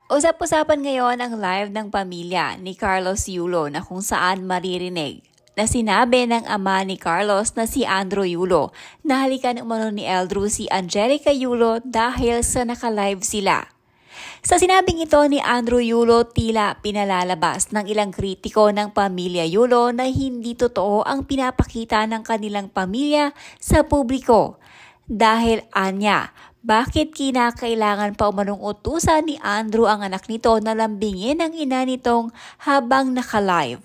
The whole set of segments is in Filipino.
Usap-usapan ngayon ang live ng pamilya ni Carlos Yulo na kung saan maririnig na sinabi ng ama ni Carlos na si Andrew Yulo na halikan umano ni Eldrew si Angelica Yulo dahil sa naka-live sila. Sa sinabing ito ni Andrew Yulo, tila pinalalabas ng ilang kritiko ng pamilya Yulo na hindi totoo ang pinapakita ng kanilang pamilya sa publiko. Dahil anya, bakit kinakailangan pa umanong utusan ni Andrew ang anak nito na lambingin ang ina nitong habang naka-live?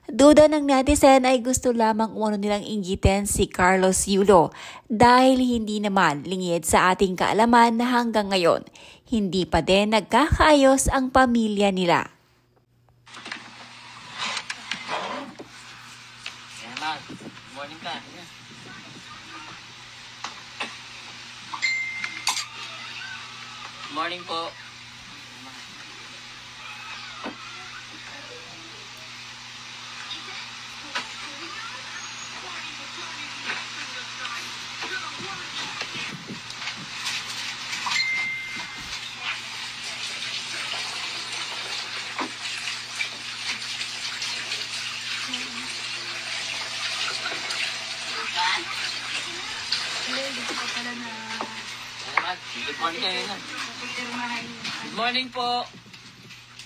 Duda ng netizen ay gusto lamang umano nilang inggitin si Carlos Yulo dahil hindi naman lingid sa ating kaalaman na hanggang ngayon, hindi pa din nagkakaayos ang pamilya nila. Morning ka. Morning po. Good morning kayo na. Good morning po.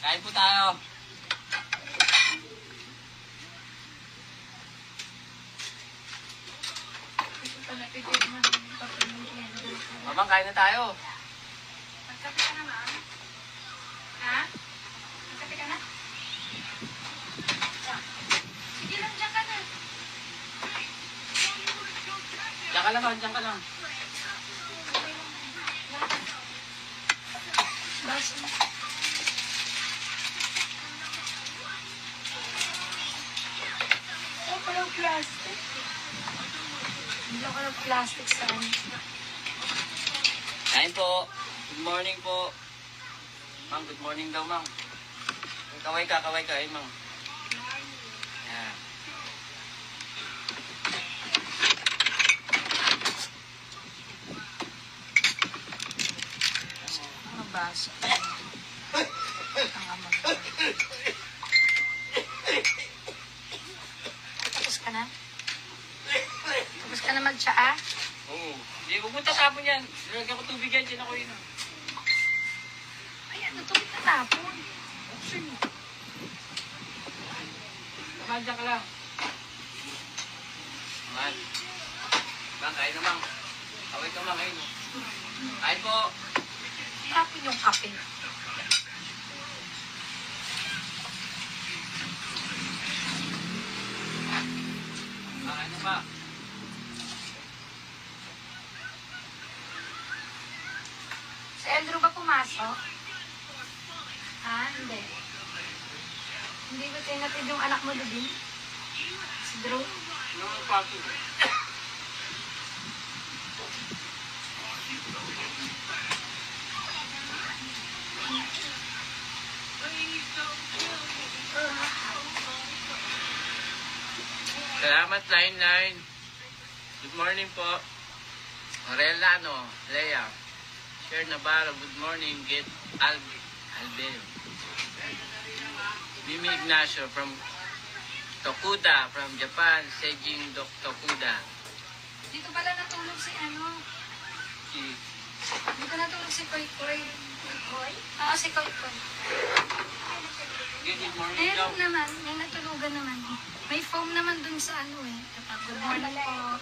Kain po tayo. Mamang, kain na tayo. Magkape ka na, ma'am? Ha? Magkape ka na? Sige lang, dyan ka na. Diyan ka lang, diyan ka lang. Oh, parang plastic. Hindi ako ng plastic sa amin. Kain po. Good morning po. Mang, good morning daw, Mang. Kaway ka, Mang. Yeah. Mga baso. Ang amag. Tapos ka na? Tapos ka na mag-tsaa? Oo. Hindi, pupunta tapon yan. Nilagyan ko tubig yan, dyan ako yun. Ay, ano tubig na tapon? Sige. Mang, dyan ka lang. Mang. Mang, kain na, Mang. Kaway ka, Mang, kain. Kain po. Tapon yung kape. Kain na pa. Si Andrew ba pumasok? Ha? Hindi. Hindi ba tinatid yung anak mo doon? Si Drew? Yung pato. Salamat, Line. Good morning po. Orellano, Lea. Sher Navarro, good morning. Get Albel. Mimi Ignacio from Tokuda, from Japan. Sejing Tokuda. Dito pala natulog si ano? Dito natulog si Koy Koy. Koy? Oo, si Koy Koy. Good morning daw. Meron naman, may natulugan naman. May foam naman dun sa ano eh. Kapag good morning po.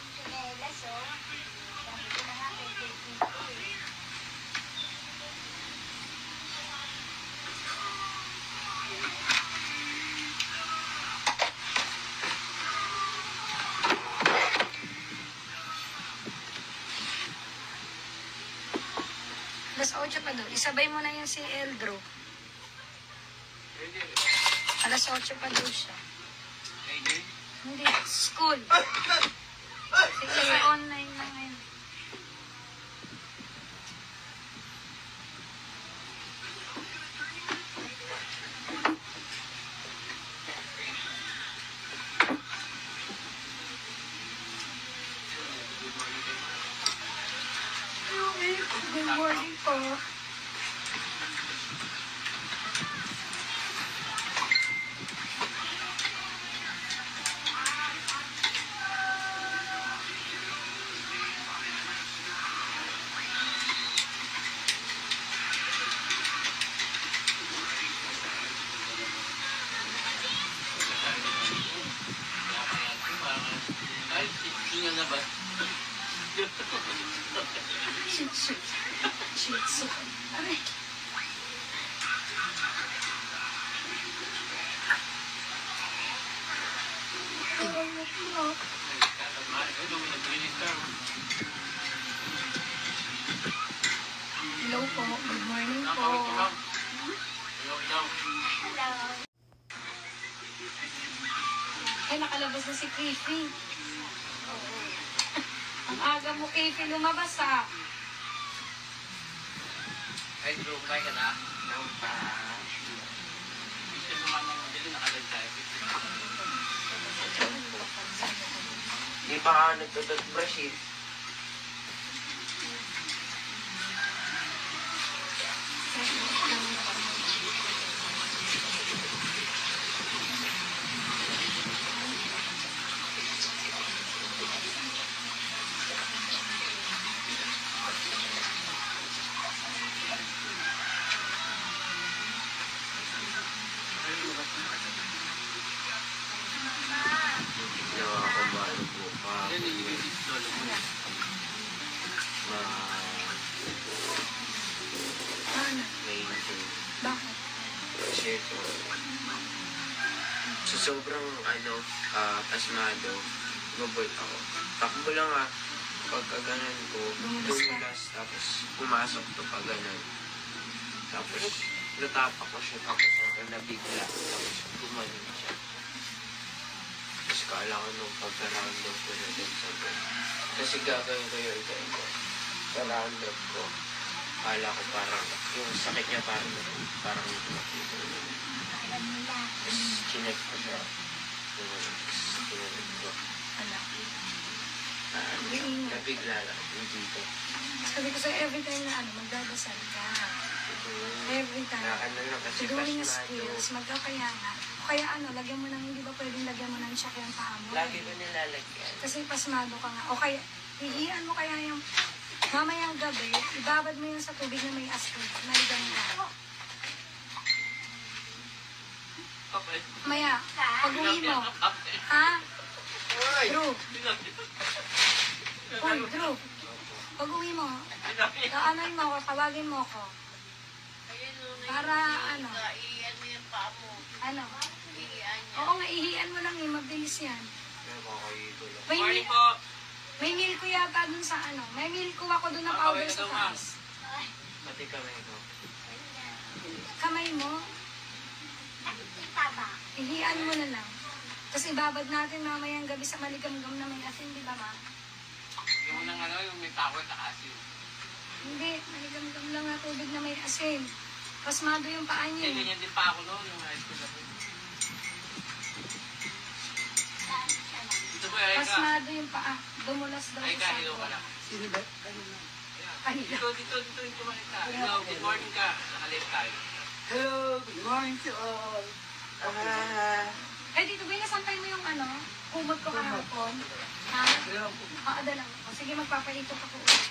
Alas 8 pa doon. Isabay mo na yung si Eldro. Alas 8 pa doon siya. Hindi. School. Sige, sa online na ngayon. Good morning po. Ay, nakalabas na si Kifi. Ang aga mo, Kifi, lumabas ah. Ay, Drew, kumain ka na? Gusto naman ng dili, nakalag tayo. Di pa ka nagtututbrush eh. Nakakabalo po pa. Yan, yung lolo mo. Ano? Maintain. Bakit? Kasi ito, sa sobrang pasmado, mabot ako. Takbo lang pagka ganun ko, dumulas, tapos pumasok to pag ganun. Tapos natapak ko siya, tapos nabigla, tapos gumanon siya. Tapos kala ko nung pagka-round-up ko na din sa bed. Kasi gagawin ko yung ito. Sa round-up ko, kala ko parang, yung sakit niya parang makita. Tapos chinek ko siya. Chinek ko. Nabigla lang, hindi ko. Sabi ko sa'yo, every time na magdadasal ka. Every time. Lang kasi During pasmado. skills, magkakaya nga. O kaya lagyan mo ng, hindi ba pwedeng lagyan mo ng shock yung paa mo? Lagi ko nilalagyan. Kasi pasmado ka nga. O kaya, hihian mo kaya yung mamayang gabi, ibabad mo yun sa tubig na may asin. Maligan ka. Okay. Maya, pag-uwi mo. Ha? Drew. Uy, Drew. Pag-uwi mo, kaanoin mo ako, tawagin mo ako. Para ano? Ano? Oo nga, ihian mo lang mabilis yan. Nakakayito lang. Morning po. May milk ko yata dun sa may milk ko ako dun na powder sa taas. Pati kami ko. Kamay mo, ihian mo na lang. Tapos ibabad natin mamayang gabi sa maligamgam na may asin, di ba ma? Yung nang yung may tawad na asin. Hindi, maligamgam lang na tubig na may asin. Pasmado yung paa Eh, niya. ganyan din pa ako noon, yung high school ako. Dito po, Eka. Pasmado yung paa. Dumulas daw Eka, sa hello ka lang. Kanina. Dito, Eka. Hello, good morning ka. Naka-live tayo. Hello, good morning to all. Eh, dito ba nasampay mo yung kumot ko kahapon? Ha? Oo, dala ko. Sige, magpapaikot ako ulit.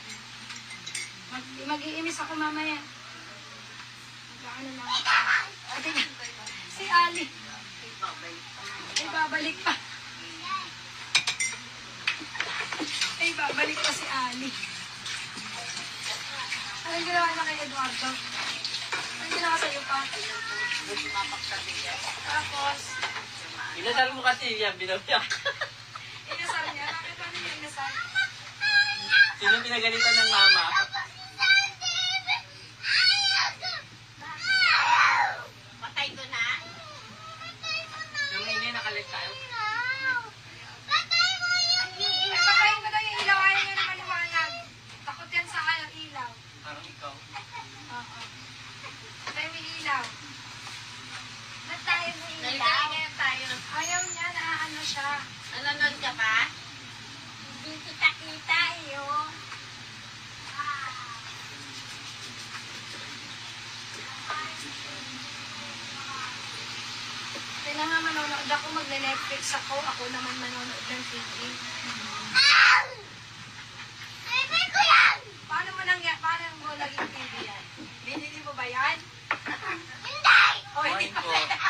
Mag-iimis ako mamaya. Magkaano lang ako. Ate, si Ali. Ay, babalik pa. Ay, babalik pa si Ali. Anong ginawa na kay Eduardo? Anong ginawa sa'yo pa? Tapos, Inasal mo kasi yan, binabiyak. inasal niya. Bakit ba niya inasal? Sino pinagalitan ng mama? Patay ko na? Nung hindi naka-live tayo. Ay, patayin mo daw yung ilaw. Ayaw niya na maliwanag. Takot yan sa ilaw. Parang ikaw. Oo. Patayin mo yung ilaw. Ba't tayo mo ilaw? Naligaligaya tayo. Ayaw niya na siya. Nanonood ka pa? Hindi kita-kita Kaya nga manonood ako, magle-Netflix ako. Ako naman manonood ng TV. Baby ko yan! Paano mo naging TV yan? Binili mo ba yan? Hindi! O, hindi Morning po.